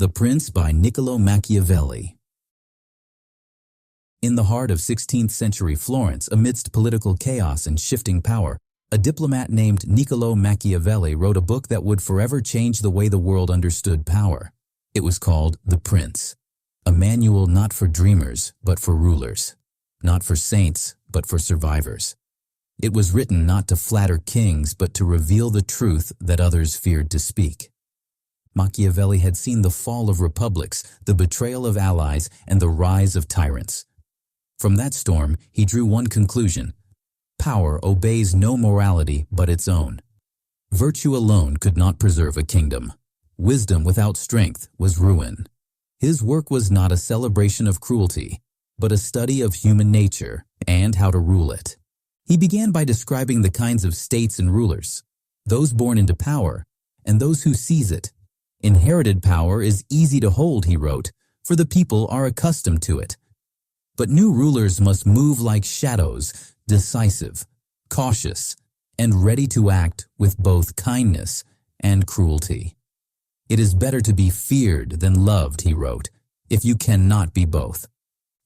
The Prince by Niccolò Machiavelli. In the heart of 16th century Florence, amidst political chaos and shifting power, a diplomat named Niccolò Machiavelli wrote a book that would forever change the way the world understood power. It was called The Prince, a manual not for dreamers but for rulers, not for saints but for survivors. It was written not to flatter kings but to reveal the truth that others feared to speak. Machiavelli had seen the fall of republics, the betrayal of allies, and the rise of tyrants. From that storm, he drew one conclusion: power obeys no morality but its own. Virtue alone could not preserve a kingdom. Wisdom without strength was ruin. His work was not a celebration of cruelty, but a study of human nature and how to rule it. He began by describing the kinds of states and rulers, those born into power and those who seize it. Inherited power is easy to hold, he wrote, for the people are accustomed to it. But new rulers must move like shadows, decisive, cautious, and ready to act with both kindness and cruelty. It is better to be feared than loved, he wrote, if you cannot be both.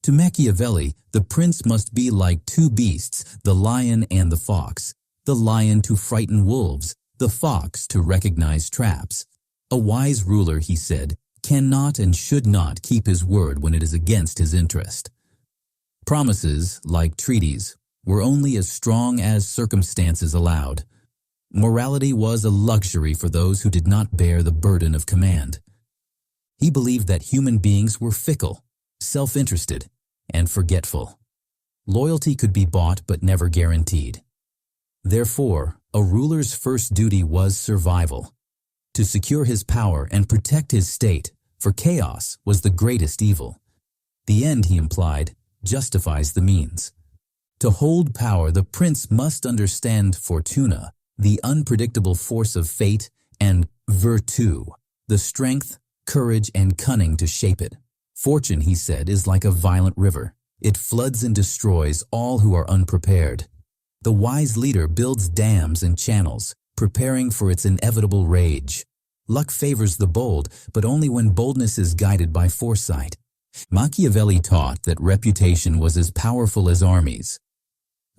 To Machiavelli, the prince must be like two beasts, the lion and the fox, the lion to frighten wolves, the fox to recognize traps. A wise ruler, he said, cannot and should not keep his word when it is against his interest. Promises, like treaties, were only as strong as circumstances allowed. Morality was a luxury for those who did not bear the burden of command. He believed that human beings were fickle, self-interested, and forgetful. Loyalty could be bought but never guaranteed. Therefore, a ruler's first duty was survival. To secure his power and protect his state, for chaos was the greatest evil. The end, he implied, justifies the means. To hold power, the prince must understand fortuna, the unpredictable force of fate, and virtù, the strength, courage, and cunning to shape it. Fortune, he said, is like a violent river. It floods and destroys all who are unprepared. The wise leader builds dams and channels, preparing for its inevitable rage. Luck favors the bold, but only when boldness is guided by foresight. Machiavelli taught that reputation was as powerful as armies.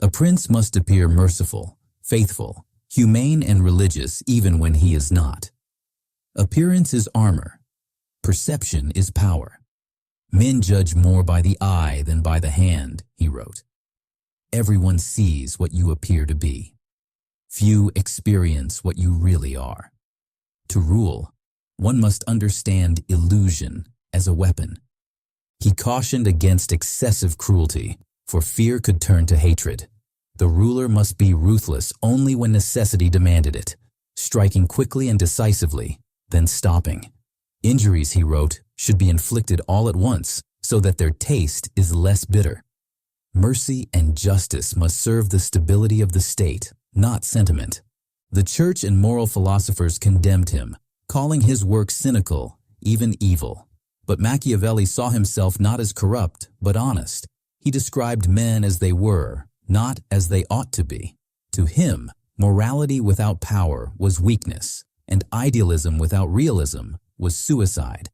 A prince must appear merciful, faithful, humane, and religious even when he is not. Appearance is armor. Perception is power. Men judge more by the eye than by the hand, he wrote. Everyone sees what you appear to be. Few experience what you really are. To rule, one must understand illusion as a weapon. He cautioned against excessive cruelty, for fear could turn to hatred. The ruler must be ruthless only when necessity demanded it, striking quickly and decisively, then stopping. Injuries, he wrote, should be inflicted all at once, so that their taste is less bitter. Mercy and justice must serve the stability of the state, not sentiment. The church and moral philosophers condemned him, calling his work cynical, even evil. But Machiavelli saw himself not as corrupt, but honest. He described men as they were, not as they ought to be. To him, morality without power was weakness, and idealism without realism was suicide.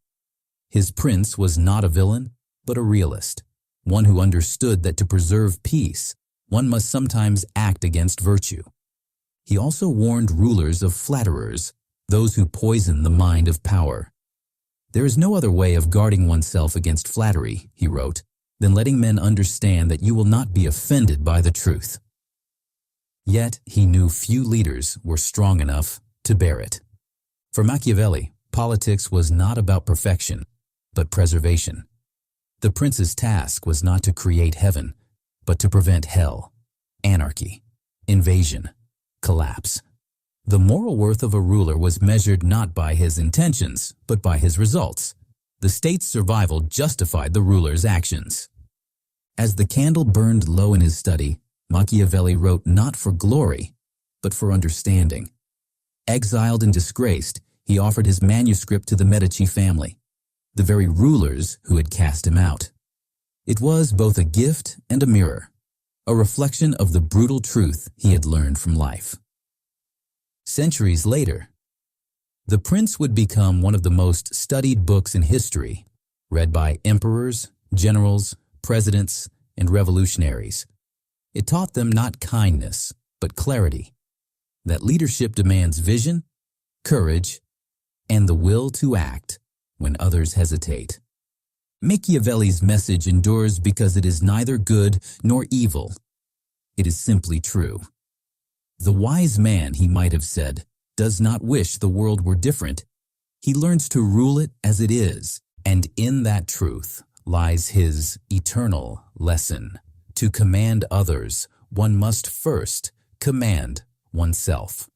His prince was not a villain, but a realist, one who understood that to preserve peace, one must sometimes act against virtue. He also warned rulers of flatterers, those who poison the mind of power. There is no other way of guarding oneself against flattery, he wrote, than letting men understand that you will not be offended by the truth. Yet he knew few leaders were strong enough to bear it. For Machiavelli, politics was not about perfection, but preservation. The prince's task was not to create heaven, but to prevent hell, anarchy, invasion, collapse. The moral worth of a ruler was measured not by his intentions, but by his results. The state's survival justified the ruler's actions. As the candle burned low in his study, Machiavelli wrote not for glory, but for understanding. Exiled and disgraced, he offered his manuscript to the Medici family, the very rulers who had cast him out. It was both a gift and a mirror, a reflection of the brutal truth he had learned from life. Centuries later, The Prince would become one of the most studied books in history, read by emperors, generals, presidents, and revolutionaries. It taught them not kindness, but clarity, that leadership demands vision, courage, and the will to act when others hesitate. Machiavelli's message endures because it is neither good nor evil. It is simply true. The wise man, he might have said, does not wish the world were different. He learns to rule it as it is, and in that truth lies his eternal lesson. To command others, one must first command oneself.